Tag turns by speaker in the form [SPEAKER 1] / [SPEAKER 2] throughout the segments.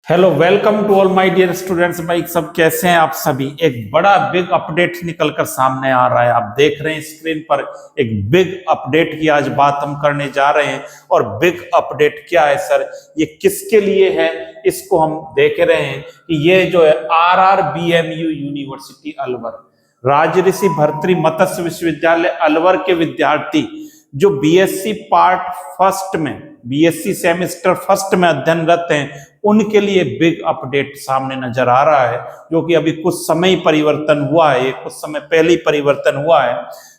[SPEAKER 1] Hello, welcome to all my dear students. भाई सब कैसे हैं आप सभी। एक बड़ा बिग अपडेट निकलकर सामने आ रहा है। आप देख रहे हैं स्क्रीन पर एक बिग अपडेट की आज बात हम करने जा रहे हैं। और बिग अपडेट क्या है सर, ये किसके लिए है, इसको हम देख रहे हैं कि ये जो है RRBMU यूनिवर्सिटी अलवर, राजऋषि भर्तृ मत्स्य विश्वविद्यालय अलवर के विद्यार्थी जो बीएससी पार्ट फर्स्ट में, बीएससी सेमेस्टर फर्स्ट में अध्ययनरत हैं, उनके लिए बिग अपडेट सामने नजर आ रहा है। जो कि अभी कुछ समय परिवर्तन हुआ है, कुछ समय पहले ही परिवर्तन हुआ है।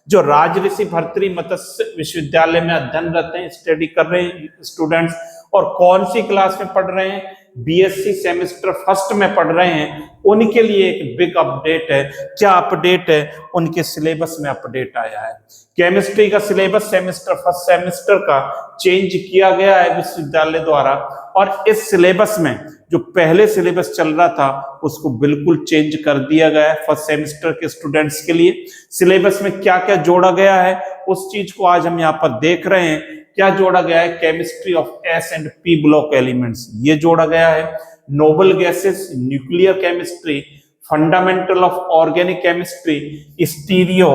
[SPEAKER 1] जो राजऋषि भर्तृ मत्स्य विश्वविद्यालय में अध्ययनरत हैं, स्टडी कर रहे हैं स्टूडेंट्स, और कौन सी क्लास में पढ़ रहे हैं, बीएससी सेमेस्टर फर्स्ट में पढ़ रहे हैं, उनके लिए एक बिग अपडेट है। क्या अपडेट है, उनके सिलेबस में अपडेट आया है। केमिस्ट्री का सिलेबस सेमेस्टर फर्स्ट सेमेस्टर का चेंज किया गया है विश्वविद्यालय द्वारा, और इस सिलेबस में जो पहले सिलेबस चल रहा था उसको बिल्कुल चेंज कर दिया गया है फर्स्ट सेमेस्टर के स्टूडेंट्स के लिए। सिलेबस में क्या क्या जोड़ा गया है उस चीज को आज हम यहाँ पर देख रहे हैं। क्या जोड़ा गया है, chemistry of S and P block elements, ये जोड़ा गया है। Noble gases, nuclear chemistry, fundamental of organic chemistry, stereo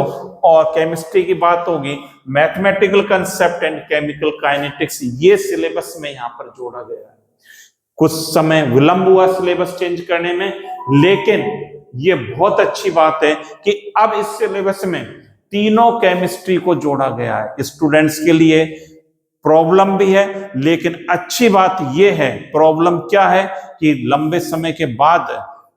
[SPEAKER 1] और केमिस्ट्री की बात होगी, mathematical concept and chemical kinetics, ये सिलेबस में यहाँ पर जोड़ा गया है। कुछ समय विलंब हुआ सिलेबस चेंज करने में, लेकिन ये बहुत अच्छी बात है कि अब इस सिलेबस में तीनों केमिस्ट्री को जोड़ा गया है। स्टूडेंट्स के लिए प्रॉब्लम भी है, लेकिन अच्छी बात यह है, प्रॉब्लम क्या है कि लंबे समय के बाद,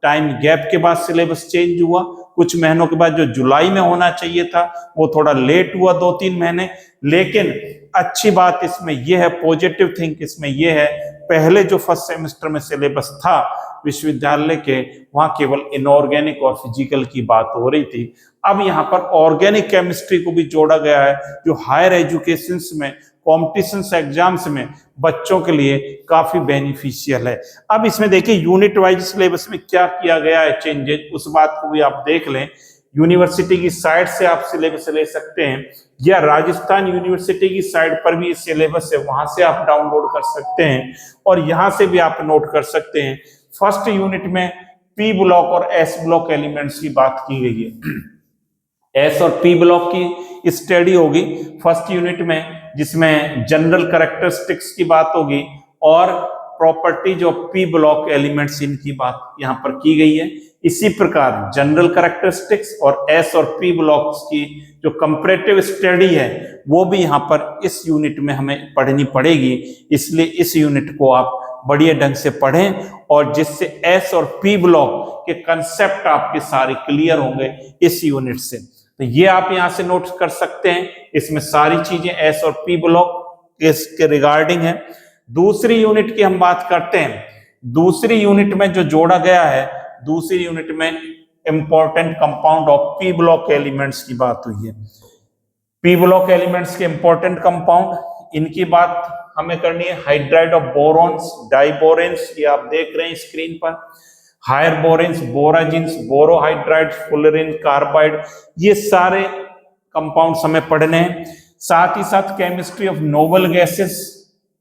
[SPEAKER 1] टाइम गैप के बाद सिलेबस चेंज हुआ। कुछ महीनों के बाद जो जुलाई में होना चाहिए था वो थोड़ा लेट हुआ, 2-3 महीने। लेकिन अच्छी बात इसमें यह है, पॉजिटिव थिंग इसमें यह है, पहले जो फर्स्ट सेमेस्टर में सिलेबस था विश्वविद्यालय के, वहां केवल इनऑर्गेनिक और फिजिकल की बात हो रही थी। अब यहाँ पर ऑर्गेनिक केमिस्ट्री को भी जोड़ा गया है, जो हायर एजुकेशन में, कॉम्पिटिशन एग्जाम्स में बच्चों के लिए काफी बेनिफिशियल है। अब इसमें देखिए यूनिट वाइज सिलेबस में क्या किया गया है चेंजेस, उस बात को भी आप देख लें। यूनिवर्सिटी की साइट से आप सिलेबस ले सकते हैं, या राजस्थान यूनिवर्सिटी की साइट पर भी सिलेबस है, वहां से आप डाउनलोड कर सकते हैं और यहां से भी आप नोट कर सकते हैं। फर्स्ट यूनिट में पी ब्लॉक और एस ब्लॉक एलिमेंट्स की बात की गई है। एस और पी ब्लॉक की स्टडी होगी फर्स्ट यूनिट में, जिसमें जनरल कैरेक्टरिस्टिक्स की बात होगी और properties of P block elements, इनकी बात यहां पर की गई है। इसी प्रकार जनरल कैरेक्टरिस्टिक्स और एस और पी ब्लॉक्स की जो कंपैरेटिव स्टडी है वो भी यहां पर इस यूनिट में हमें पढ़नी पड़ेगी। इसलिए इस यूनिट को आप बढ़िया ढंग से पढ़ें, और जिससे एस और पी ब्लॉक के कंसेप्ट आपके सारे क्लियर होंगे इस यूनिट से। तो ये आप यहां से नोट कर सकते हैं, इसमें सारी चीजें एस और पी ब्लॉक इसके रिगार्डिंग है। दूसरी यूनिट की हम बात करते हैं। दूसरी यूनिट में जो जोड़ा गया है, दूसरी यूनिट में important compound of P block elements की बात हुई है। पी ब्लॉक एलिमेंट्स के इंपॉर्टेंट कंपाउंड, इनकी बात हमें करनी है। हाइड्राइड ऑफ बोरॉन्स, डाइबोरेंस, ये आप देख रहे हैं स्क्रीन पर। Higher boranes, borazines, borohydride, fullerene, carbide, ये सारे कंपाउंड्स हमें पढ़ने हैं। साथ ही साथ केमिस्ट्री ऑफ नोबल गैसेस,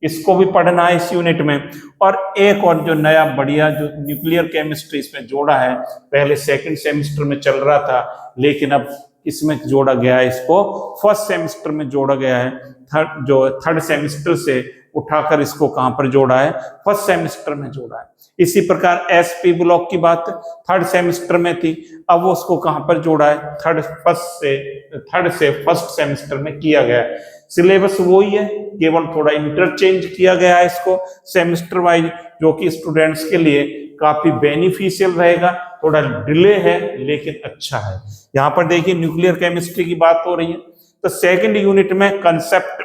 [SPEAKER 1] इसको भी पढ़ना है इस यूनिट में। और एक और जो नया बढ़िया जो न्यूक्लियर केमिस्ट्री इसमें जोड़ा है, पहले सेकंड सेमेस्टर में चल रहा था, लेकिन अब इसमें जोड़ा गया है, इसको फर्स्ट सेमेस्टर में जोड़ा गया है। थर्ड सेमेस्टर से उठाकर इसको कहां पर जोड़ा है, फर्स्ट सेमेस्टर में जोड़ा है। इसी प्रकार एसपी ब्लॉक की बात थर्ड सेमेस्टर में थी, अब वो उसको कहां पर जोड़ा है, थर्ड से फर्स्ट सेमेस्टर में किया गया है। सिलेबस वही है, केवल थोड़ा इंटरचेंज किया गया है इसको सेमेस्टर वाइज, जो कि स्टूडेंट्स के लिए काफी बेनिफिशियल रहेगा। थोड़ा डिले है लेकिन अच्छा है। यहाँ पर देखिए न्यूक्लियर केमिस्ट्री की बात हो रही है, तो सेकंड यूनिट में कंसेप्ट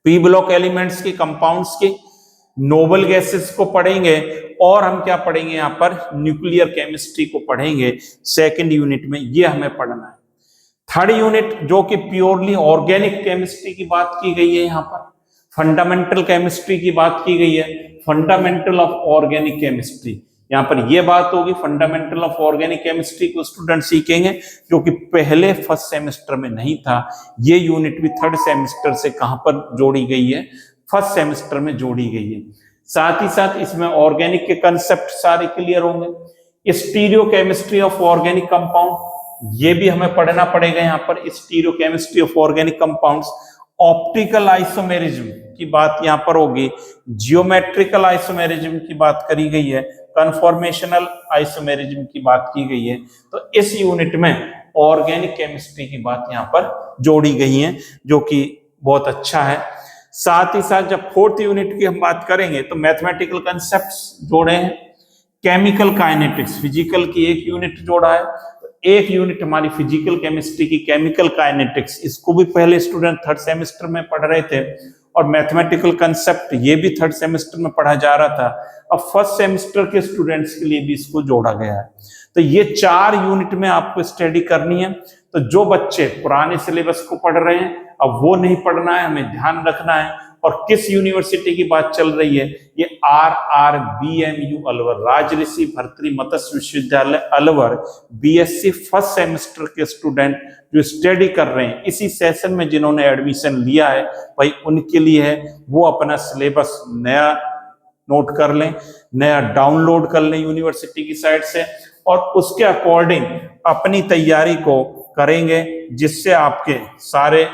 [SPEAKER 1] पी ब्लॉक एलिमेंट्स की, कंपाउंड्स की, नोबल गैसेस को पढ़ेंगे, और हम क्या पढ़ेंगे यहाँ पर, न्यूक्लियर केमिस्ट्री को पढ़ेंगे सेकंड यूनिट में, ये हमें पढ़ना है। थर्ड यूनिट जो कि प्योरली ऑर्गेनिक केमिस्ट्री की बात की गई है, यहाँ पर फंडामेंटल केमिस्ट्री की बात की गई है, फंडामेंटल ऑफ ऑर्गेनिक केमिस्ट्री, यहाँ पर यह बात होगी। फंडामेंटल ऑफ ऑर्गेनिक केमिस्ट्री को स्टूडेंट सीखेंगे, जो कि पहले फर्स्ट सेमेस्टर में नहीं था। ये यूनिट भी थर्ड सेमेस्टर से कहां पर जोड़ी गई है, फर्स्ट सेमेस्टर में जोड़ी गई है। साथ ही साथ इसमें ऑर्गेनिक के कंसेप्ट सारे क्लियर होंगे। Stereo chemistry of organic compound, ये भी हमें पढ़ना पड़ेगा यहाँ पर, stereo chemistry of organic compounds. Optical isomerism की बात यहाँ पर होगी, जियोमेट्रिकल आइसोमेरिज्म की बात करी गई है, कन्फॉर्मेशनल आइसोमेरिज्म की बात की गई है। तो इस यूनिट में ऑर्गेनिक केमिस्ट्री की बात यहाँ पर जोड़ी गई है, जो कि बहुत अच्छा है। साथ ही साथ जब फोर्थ यूनिट की हम बात करेंगे तो मैथमेटिकल कंसेप्ट्स जोड़े हैं, केमिकल काइनेटिक्स, फिजिकल की एक यूनिट जोड़ा है, एक यूनिट हमारी फिजिकल केमिस्ट्री की केमिकल काइनेटिक्स, इसको भी पहले स्टूडेंट थर्ड सेमेस्टर में पढ़ रहे थे, और मैथमेटिकल कंसेप्ट ये भी थर्ड सेमेस्टर में पढ़ा जा रहा था। अब फर्स्ट सेमेस्टर के स्टूडेंट्स के लिए भी इसको जोड़ा गया है। तो ये 4 यूनिट में आपको स्टडी करनी है। तो जो बच्चे पुराने सिलेबस को पढ़ रहे हैं, अब वो नहीं पढ़ना है, हमें ध्यान रखना है। और किस यूनिवर्सिटी की बात चल रही है, ये RRBMU अलवर, राजऋषि भर्तृ मत्स्य विश्वविद्यालय अलवर, BSc फर्स्ट सेमेस्टर के स्टूडेंट जो स्टडी कर रहे हैं इसी सेशन में, जिन्होंने एडमिशन लिया है भाई उनके लिए है। वो अपना सिलेबस नया नोट कर लें, नया डाउनलोड कर लें यूनिवर्सिटी की साइट से, और उसके अकॉर्डिंग अपनी तैयारी को करेंगे, जिससे आपके सारे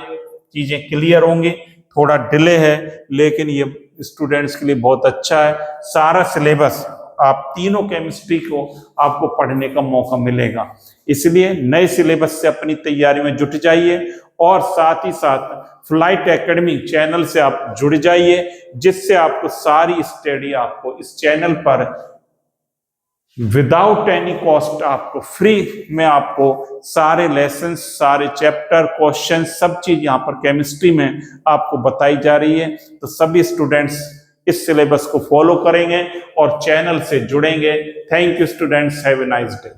[SPEAKER 1] चीजें क्लियर होंगी। थोड़ा डिले है लेकिन ये स्टूडेंट्स के लिए बहुत अच्छा है। सारा सिलेबस आप तीनों केमिस्ट्री को आपको पढ़ने का मौका मिलेगा, इसलिए नए सिलेबस से अपनी तैयारी में जुट जाइए। और साथ ही साथ फ्लाइट एकेडमी चैनल से आप जुड़ जाइए, जिससे आपको सारी स्टडी आपको इस चैनल पर विदाउट एनी कॉस्ट, आपको फ्री में आपको सारे लेसन, सारे चैप्टर, क्वेश्चन, सब चीज यहाँ पर केमिस्ट्री में आपको बताई जा रही है। तो सभी स्टूडेंट्स इस सिलेबस को फॉलो करेंगे और चैनल से जुड़ेंगे। Thank you students, have a nice day.